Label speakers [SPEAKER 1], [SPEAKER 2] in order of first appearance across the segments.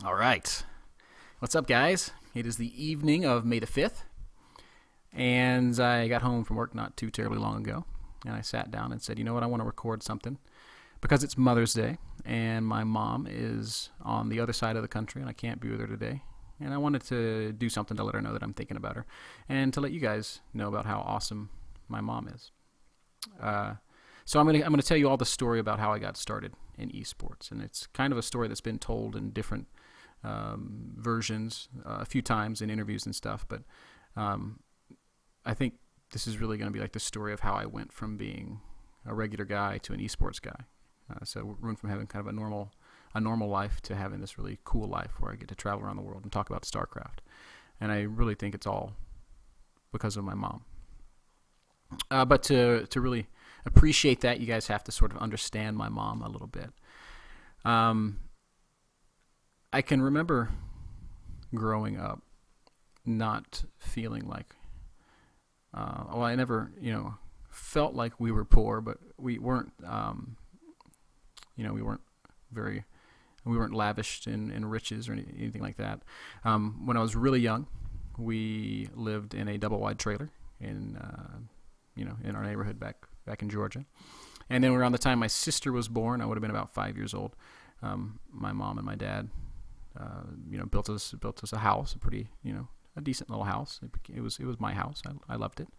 [SPEAKER 1] All right. What's up, guys? It is the evening of May the 5th, and I got home from work not too terribly long ago, and I sat down and said, you know what, I want to record something because it's Mother's Day, and my mom is on the other side of the country, and I can't be with her today. And I wanted to do something to let her know that I'm thinking about her, and to let you guys know about how awesome my mom is. So I'm gonna tell you all the story about how I got started in esports, and it's kind of a story that's been told in different versions a few times in interviews and stuff. But I think this is really going to be like the story of how I went from being a regular guy to an esports guy. So we went from having kind of a normal life to having this really cool life where I get to travel around the world and talk about StarCraft. And I really think it's all because of my mom. But to really appreciate that, you guys have to sort of understand my mom a little bit. I can remember growing up not feeling like, I never, felt like we were poor, but we weren't, we weren't lavished in riches or anything like that. When I was really young, we lived in a double-wide trailer in our neighborhood back in Georgia. And then around the time my sister was born, I would have been about 5 years old. My mom and my dad, built us a house, a decent little house. It was my house. I loved it.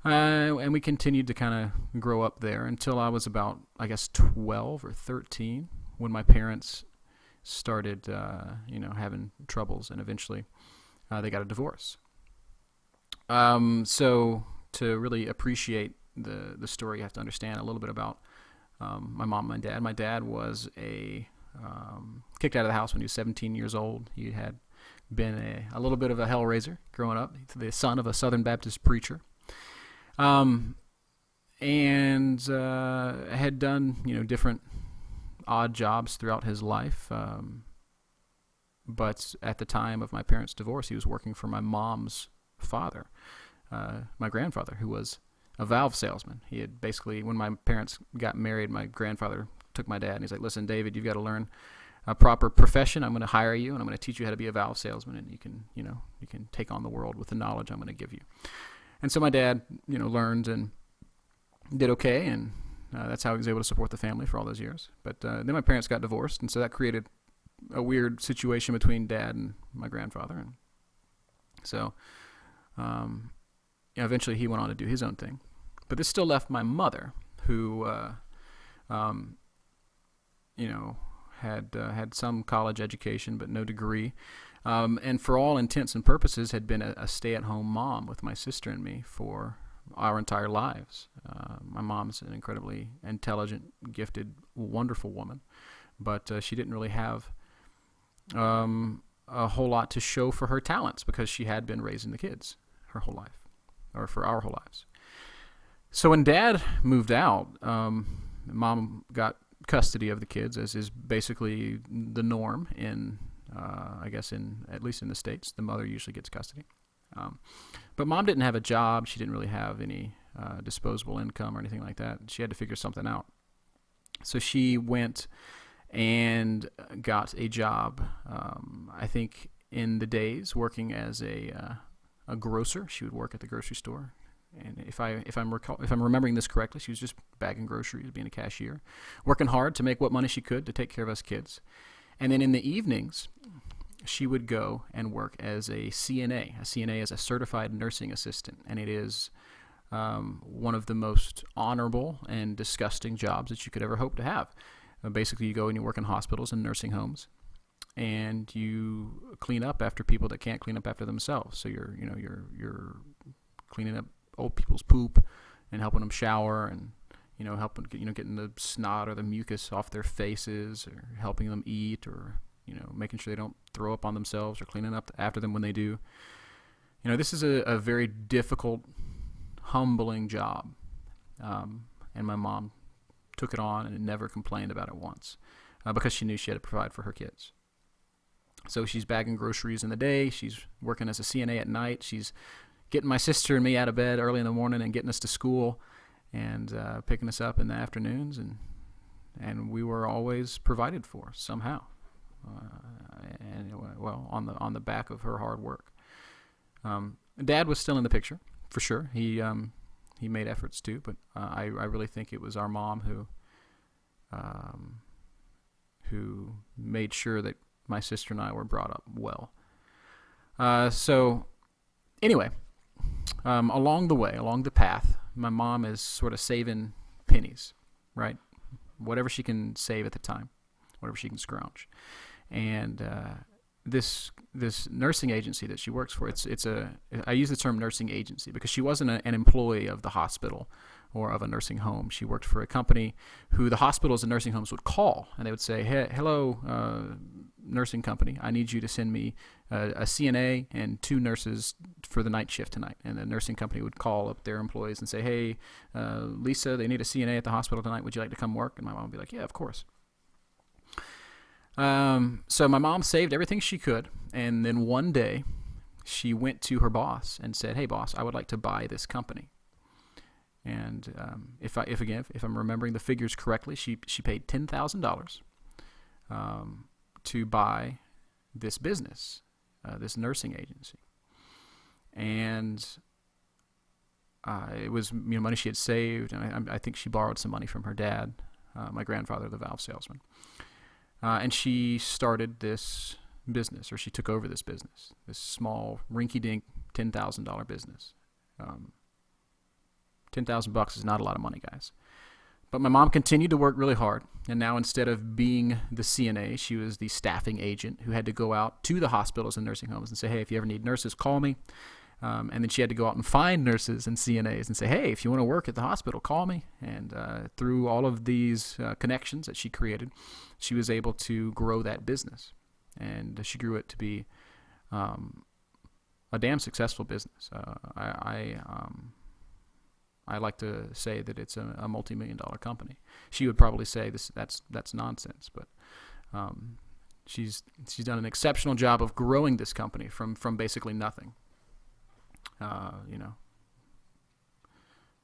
[SPEAKER 1] And we continued to kind of grow up there until I was about, I guess, 12 or 13 when my parents started, having troubles, and eventually they got a divorce. So to really appreciate the story, you have to understand a little bit about my mom and my dad. My dad was kicked out of the house when he was 17 years old. He had been a little bit of a hellraiser growing up, the son of a Southern Baptist preacher, and had done different odd jobs throughout his life. But at the time of my parents' divorce, he was working for my mom's father, my grandfather, who was a valve salesman. He had basically, when my parents got married, my grandfather took my dad and he's like, listen, David, you've got to learn a proper profession. I'm going to hire you and I'm going to teach you how to be a valve salesman, and you can take on the world with the knowledge I'm going to give you. And so my dad, learned and did okay, and that's how he was able to support the family for all those years. But then my parents got divorced, and so that created a weird situation between dad and my grandfather. And so eventually he went on to do his own thing. But this still left my mother, who had some college education but no degree, and for all intents and purposes had been a stay-at-home mom with my sister and me for our entire lives. My mom's an incredibly intelligent, gifted, wonderful woman, but she didn't really have a whole lot to show for her talents because she had been raising the kids her whole life, or for our whole lives. So when Dad moved out, Mom got custody of the kids, as is basically the norm in, at least in the States. The mother usually gets custody. But Mom didn't have a job. She didn't really have any disposable income or anything like that. She had to figure something out. So she went and got a job, I think in the days, working as a grocer. She would work at the grocery store. And if I'm remembering this correctly, she was just bagging groceries, being a cashier, working hard to make what money she could to take care of us kids. And then in the evenings, she would go and work as a CNA. A CNA is a certified nursing assistant, and it is one of the most honorable and disgusting jobs that you could ever hope to have. Basically, you go and you work in hospitals and nursing homes, and you clean up after people that can't clean up after themselves. So you're cleaning up old people's poop and helping them shower, and helping getting the snot or the mucus off their faces, or helping them eat, or making sure they don't throw up on themselves, or cleaning up after them when they do. This is a very difficult, humbling job, and my mom took it on and never complained about it once, because she knew she had to provide for her kids. So she's bagging groceries in the day, she's working as a CNA at night, she's getting my sister and me out of bed early in the morning and getting us to school, and picking us up in the afternoons, and we were always provided for somehow. on the back of her hard work. Dad was still in the picture for sure. He made efforts too, but I really think it was our mom who made sure that my sister and I were brought up well. So anyway, along the path, my mom is sort of saving pennies, right? Whatever she can save at the time, whatever she can scrounge. And this nursing agency that she works for, I use the term nursing agency because she wasn't an employee of the hospital or of a nursing home. She worked for a company who the hospitals and nursing homes would call, and they would say, hey, hello, nursing company, I need you to send me a CNA and 2 nurses for the night shift tonight. And the nursing company would call up their employees and say, hey, Lisa, they need a CNA at the hospital tonight. Would you like to come work? And my mom would be like, yeah, of course. So my mom saved everything she could, and then one day she went to her boss and said, hey, boss, I would like to buy this company. And if I'm remembering the figures correctly, she paid $10,000 to buy this business, this nursing agency. And it was money she had saved, and I think she borrowed some money from her dad, my grandfather, the valve salesman. And she started this business, or she took over this business, this small, rinky-dink $10,000 business. $10,000 is not a lot of money, guys. But my mom continued to work really hard, and now instead of being the CNA, she was the staffing agent who had to go out to the hospitals and nursing homes and say, hey, if you ever need nurses, call me. And then she had to go out and find nurses and CNAs and say, hey, if you want to work at the hospital, call me. And through all of these connections that she created, she was able to grow that business. And she grew it to be a damn successful business. I like to say that it's a multi-million-dollar company. She would probably say that's nonsense, but she's done an exceptional job of growing this company from basically nothing.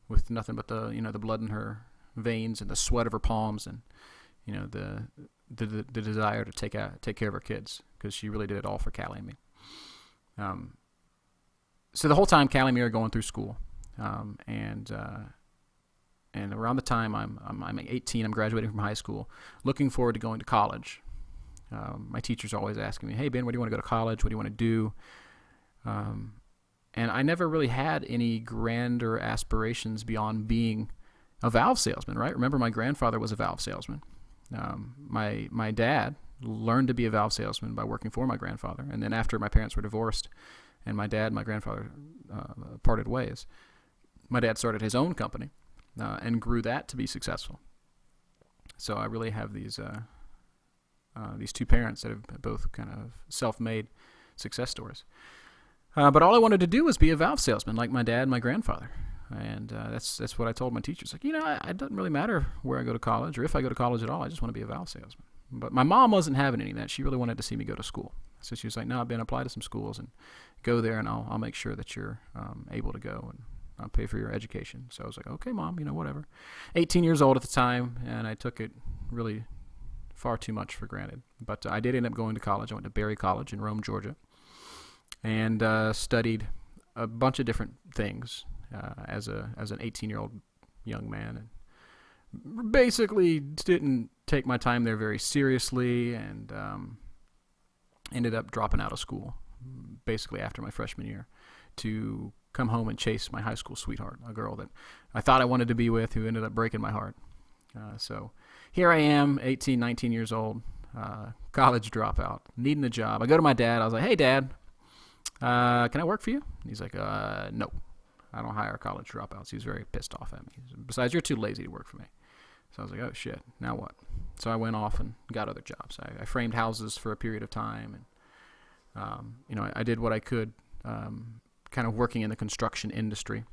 [SPEAKER 1] With nothing but the blood in her veins and the sweat of her palms, and the desire to take care of her kids, because she really did it all for Callie and me. So the whole time Callie and me are going through school, and around the time I'm 18, I'm graduating from high school, looking forward to going to college. My teachers are always asking me, hey Ben, where do you want to go to college? What do you want to do? And I never really had any grander aspirations beyond being a valve salesman, right? Remember, my grandfather was a valve salesman. My dad learned to be a valve salesman by working for my grandfather. And then after my parents were divorced and my grandfather parted ways, my dad started his own company and grew that to be successful. So I really have these two parents that have both kind of self-made success stories. But all I wanted to do was be a valve salesman like my dad and my grandfather. And that's what I told my teachers. Like, it doesn't really matter where I go to college or if I go to college at all. I just want to be a valve salesman. But my mom wasn't having any of that. She really wanted to see me go to school. So she was like, no, Ben, apply to some schools and go there, and I'll make sure that you're able to go, and I'll pay for your education. So I was like, okay, Mom, whatever. 18 years old at the time, and I took it really far too much for granted. But I did end up going to college. I went to Berry College in Rome, Georgia, and studied a bunch of different things as an 18-year-old young man, and basically didn't take my time there very seriously, and ended up dropping out of school basically after my freshman year to come home and chase my high school sweetheart, a girl that I thought I wanted to be with, who ended up breaking my heart. So here I am, 18, 19 years old, college dropout, needing a job. I go to my dad. I was like, hey, Dad, can I work for you? And he's like, no, I don't hire college dropouts. He was very pissed off at me. Besides, you're too lazy to work for me. So I was like, oh, shit, now what? So I went off and got other jobs. I framed houses for a period of time, and I did what I could, kind of working in the construction industry,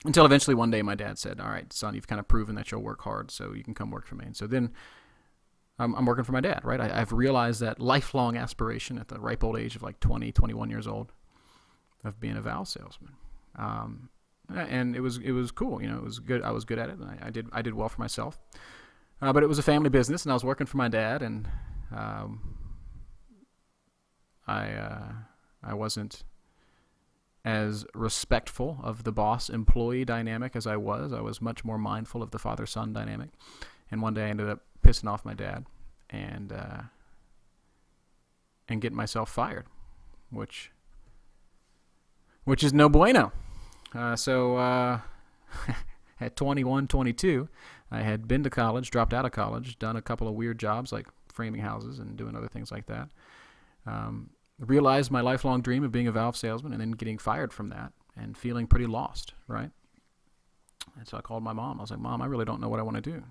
[SPEAKER 1] until eventually one day my dad said, all right, son, you've kind of proven that you'll work hard, so you can come work for me. And so then I'm working for my dad, right? I've realized that lifelong aspiration at the ripe old age of like 20, 21 years old of being a valve salesman. And it was cool, it was good. I was good at it, and I did well for myself. But it was a family business, and I was working for my dad, and I wasn't as respectful of the boss-employee dynamic as I was. I was much more mindful of the father-son dynamic. And one day I ended up pissing off my dad and getting myself fired, which is no bueno. So at 21, 22, I had been to college, dropped out of college, done a couple of weird jobs like framing houses and doing other things like that. Realized my lifelong dream of being a valve salesman and then getting fired from that and feeling pretty lost, right? And so I called my mom. I was like, Mom, I really don't know what I want to do.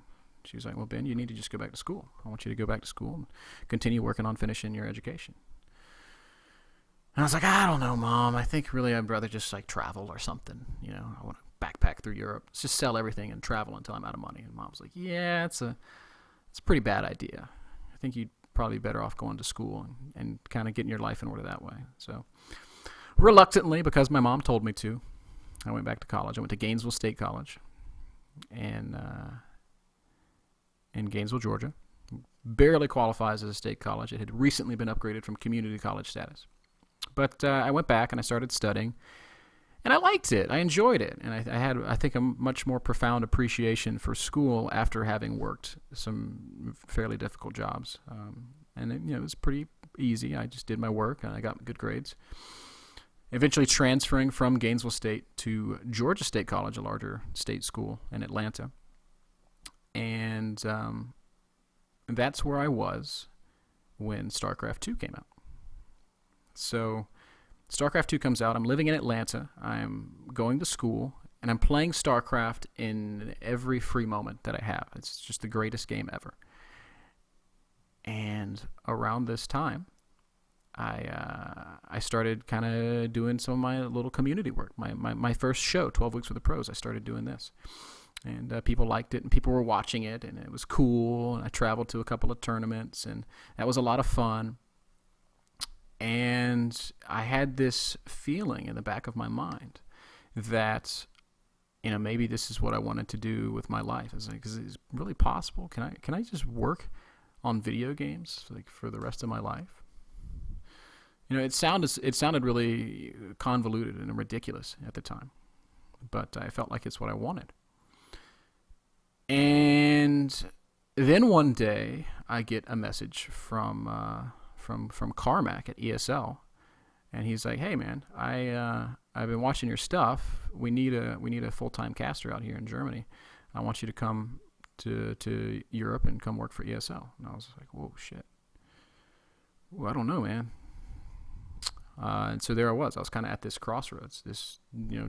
[SPEAKER 1] She was like, well, Ben, you need to just go back to school. I want you to go back to school and continue working on finishing your education. And I was like, I don't know, Mom. I think really I'd rather just like travel or something. You know, I want to backpack through Europe. Let's just sell everything and travel until I'm out of money. And Mom's like, yeah, it's a pretty bad idea. I think you'd probably be better off going to school and kind of getting your life in order that way. So reluctantly, because my mom told me to, I went back to college. I went to Gainesville State College in Gainesville, Georgia. Barely qualifies as a state college. It had recently been upgraded from community college status. But I went back and I started studying, and I liked it. I enjoyed it, and I had, I think, a much more profound appreciation for school after having worked some fairly difficult jobs. And it was pretty easy. I just did my work, and I got good grades. Eventually transferring from Gainesville State to Georgia State College, a larger state school in Atlanta. And that's where I was when StarCraft 2 came out. So StarCraft 2 comes out. I'm living in Atlanta. I'm going to school, and I'm playing StarCraft in every free moment that I have. It's just the greatest game ever. And around this time, I started kind of doing some of my little community work. My first show, 12 Weeks with the Pros, I started doing this. And people liked it, and people were watching it, and it was cool. And I traveled to a couple of tournaments, and that was a lot of fun. And I had this feeling in the back of my mind that, maybe this is what I wanted to do with my life. It's like, is it really possible? Can I just work on video games like for the rest of my life? It sounded really convoluted and ridiculous at the time, but I felt like it's what I wanted. And then one day I get a message from Carmack at ESL, and he's like, "Hey man, I've been watching your stuff. We need a full-time caster out here in Germany. I want you to come to Europe and come work for ESL." And I was like, "Whoa, shit. Well, I don't know, man." And so there I was. I was kind of at this crossroads, this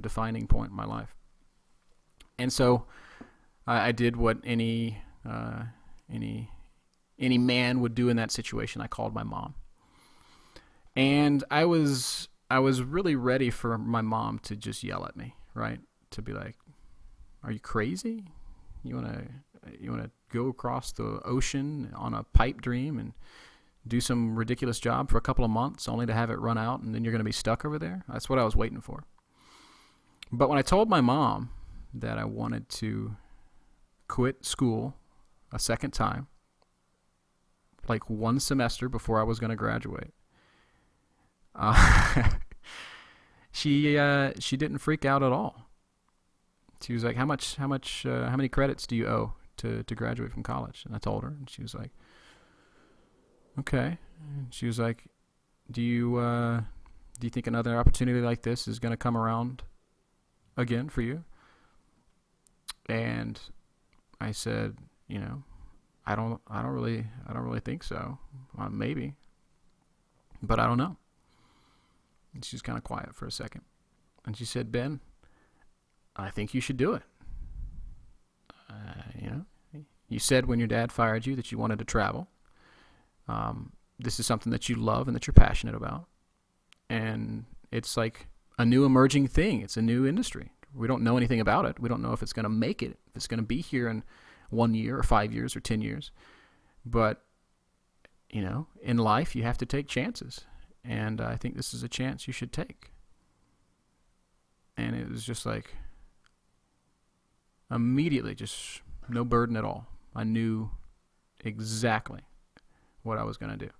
[SPEAKER 1] defining point in my life. And so I did what any man would do in that situation. I called my mom, and I was really ready for my mom to just yell at me, right? To be like, "Are you crazy? You wanna go across the ocean on a pipe dream and do some ridiculous job for a couple of months only to have it run out, and then you're gonna be stuck over there?" That's what I was waiting for. But when I told my mom that I wanted to quit school a second time, like one semester before I was going to graduate, she didn't freak out at all. She was like, how many credits do you owe to graduate from college? And I told her, and she was like, okay. And she was like, do you think another opportunity like this is going to come around again for you? And I said, I don't really think so. Maybe, but I don't know. And she's kind of quiet for a second, and she said, "Ben, I think you should do it. You said when your dad fired you that you wanted to travel. This is something that you love and that you're passionate about, and it's like a new emerging thing. It's a new industry. We don't know anything about it. We don't know if it's going to make it, if it's going to be here in 1 year or 5 years or 10 years. But, in life, you have to take chances. And I think this is a chance you should take." And it was just like, immediately, just no burden at all. I knew exactly what I was going to do.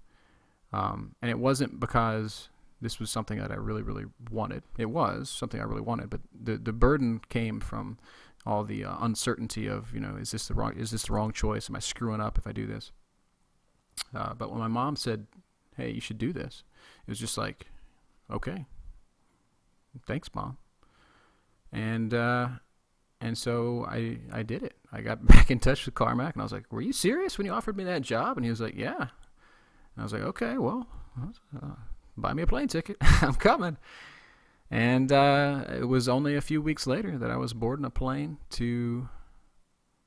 [SPEAKER 1] And it wasn't because this was something that I really, really wanted. It was something I really wanted, but the burden came from all the uncertainty of, is this the wrong choice? Am I screwing up if I do this? But when my mom said, "Hey, you should do this," it was just like, okay, thanks, Mom. And so I did it. I got back in touch with Carmack, and I was like, "Were you serious when you offered me that job?" And he was like, "Yeah." And I was like, "Okay, well, buy me a plane ticket. I'm coming." And it was only a few weeks later that I was boarding a plane to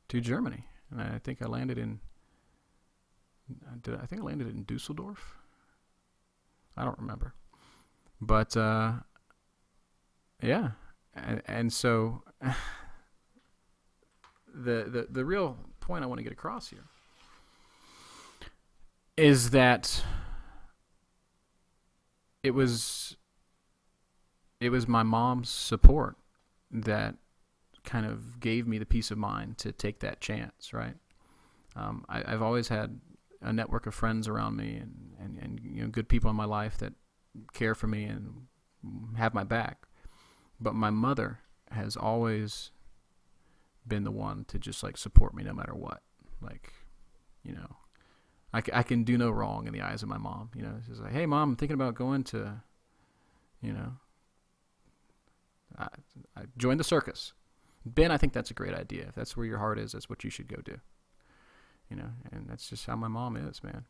[SPEAKER 1] Germany, and I think I landed in Dusseldorf. I don't remember, but yeah, and so the real point I want to get across here is that it was my mom's support that kind of gave me the peace of mind to take that chance, right? I've always had a network of friends around me and good people in my life that care for me and have my back. But my mother has always been the one to just like support me no matter what. Like, I can do no wrong in the eyes of my mom. She's like, "Hey, Mom, I'm thinking about going to, I join the circus. Ben, I think that's a great idea. If that's where your heart is, that's what you should go do." And that's just how my mom is, man.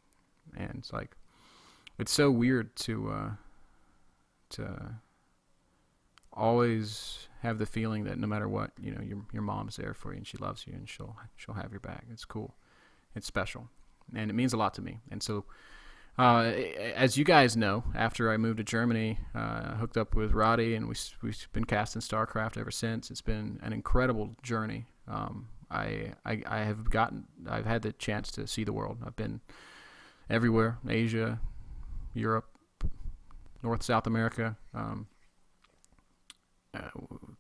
[SPEAKER 1] And it's like, it's so weird to always have the feeling that no matter what, your mom's there for you and she loves you and she'll have your back. It's cool. It's special. And it means a lot to me. And so, as you guys know, after I moved to Germany, hooked up with Roddy, and we've been casting StarCraft ever since. It's been an incredible journey. I've had the chance to see the world. I've been everywhere: Asia, Europe, North, South America,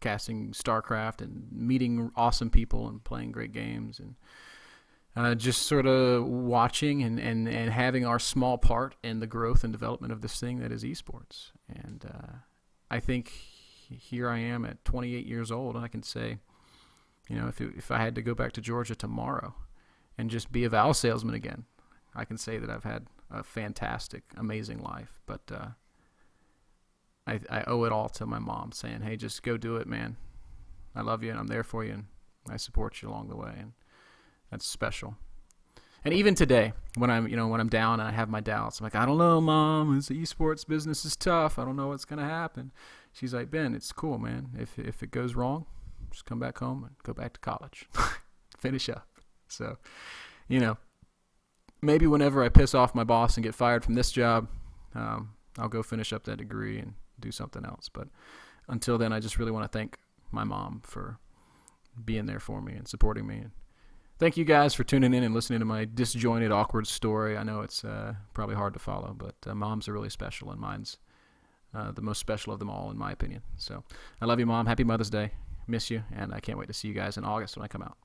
[SPEAKER 1] casting StarCraft and meeting awesome people and playing great games, and just sort of watching and having our small part in the growth and development of this thing that is esports. And I think here I am at 28 years old, and I can say, if I had to go back to Georgia tomorrow and just be a Valve salesman again, I can say that I've had a fantastic, amazing life. But I owe it all to my mom saying, "Hey, just go do it, man. I love you, and I'm there for you, and I support you along the way." And that's special. And even today, when I'm down and I have my doubts, I'm like, "I don't know, Mom. This esports business is tough. I don't know what's gonna happen." She's like, "Ben, it's cool, man. If it goes wrong, just come back home and go back to college, finish up." So, maybe whenever I piss off my boss and get fired from this job, I'll go finish up that degree and do something else. But until then, I just really want to thank my mom for being there for me and supporting me. And thank you guys for tuning in and listening to my disjointed, awkward story. I know it's probably hard to follow, but moms are really special, and mine's the most special of them all, in my opinion. So I love you, Mom. Happy Mother's Day. Miss you, and I can't wait to see you guys in August when I come out.